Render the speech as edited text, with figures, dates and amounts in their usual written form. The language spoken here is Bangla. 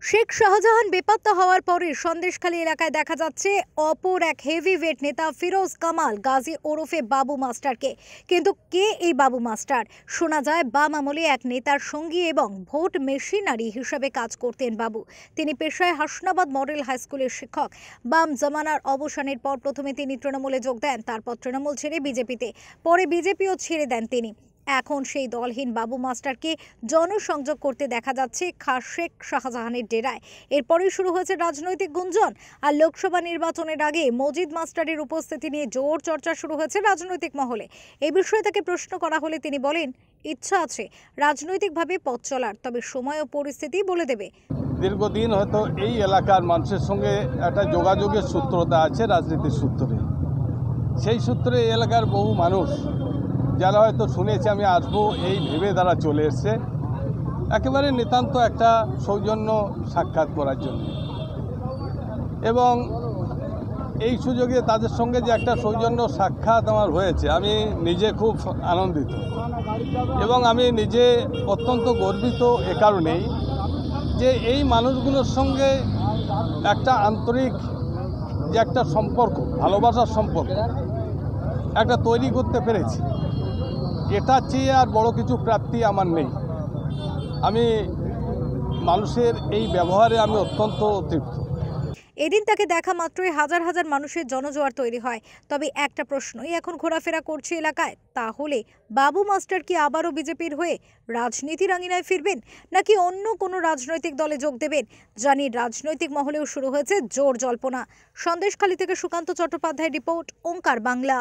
শেখ শাহজাহান বেপাত্তা হওয়ার পরে সন্দেশখালী এলাকায় দেখা যাচ্ছে অপর এক হেভিওয়েট নেতা ফিরোজ কামাল গাজী ওরফে বাবু মাস্টারকে। কিন্তু কে এই বাবু মাস্টার? শোনা যায় বাম আমলে এক নেতার সঙ্গী এবং ভোট মেশিনারি হিসেবে কাজ করতেন বাবু। তিনি পেশায় হাসনাবাদ মডেল হাই স্কুলের শিক্ষক। বাম জামানার অবসানের পর প্রথমে তিনি তৃণমূলে যোগ দেন, তারপর তৃণমূল ছেড়ে বিজেপিতে, পরে বিজেপিও ছেড়ে দেন তিনি। এখন সেই দলহীন বাবু মাস্টারকে জনসংযোগ করতে দেখা যাচ্ছে খাস শেখ শাহজাহানের ডেরায়। এরপরই শুরু হয়েছে রাজনৈতিক গুঞ্জন। আর লোকসভা নির্বাচনের আগে মজিদ মাস্টারের উপস্থিতি নিয়ে জোর চর্চা শুরু হয়েছে রাজনৈতিক মহলে। এই বিষয়ে তাকে প্রশ্ন করা হলে তিনি বলেন, ইচ্ছা আছে রাজনৈতিকভাবে পথ চলার, তবে সময় ও পরিস্থিতি বলে দেবে। দীর্ঘদিন হয়তো এই এলাকার মানুষের সঙ্গে একটা যোগাযোগের সূত্রতা আছে, রাজনীতির সূত্রে। সেই সূত্রে এই এলাকার বহু মানুষ যারা হয়তো শুনেছে আমি আসবো এই ভেবে তারা চলে এসছে একেবারে নিতান্ত একটা সৌজন্য সাক্ষাৎ করার জন্য। এবং এই সুযোগে তাদের সঙ্গে যে একটা সৌজন্য সাক্ষাৎ আমার হয়েছে, আমি নিজে খুব আনন্দিত এবং আমি নিজে অত্যন্ত গর্বিত এ কারণেই যে এই মানুষগুলোর সঙ্গে একটা আন্তরিক যে একটা সম্পর্ক, ভালোবাসার সম্পর্ক একটা তৈরি করতে পেরেছি। এটা চেয়ে আর বড় কিছু প্রাপ্তি আমার নেই। আমি মানুষের এই ব্যবহারে আমি অত্যন্ত তৃপ্ত। এদিন তাকে দেখা মাত্রই হাজার হাজার মানুষের জনজোয়ার তৈরি হয়। তবে একটা প্রশ্নই এখন ঘোরাফেরা করছে এলাকায়, তাহলে বাবু মাস্টার কি আবারও বিজেপির হয়ে রাজনীতির আঙিনায় ফিরবেন, নাকি অন্য কোনো রাজনৈতিক দলে যোগ দেবেন? জানি রাজনৈতিক মহলেও শুরু হয়েছে জোর জল্পনা। সন্দেশখালী থেকে সুকান্ত চট্টোপাধ্যায়ের রিপোর্ট, ওঙ্কার বাংলা।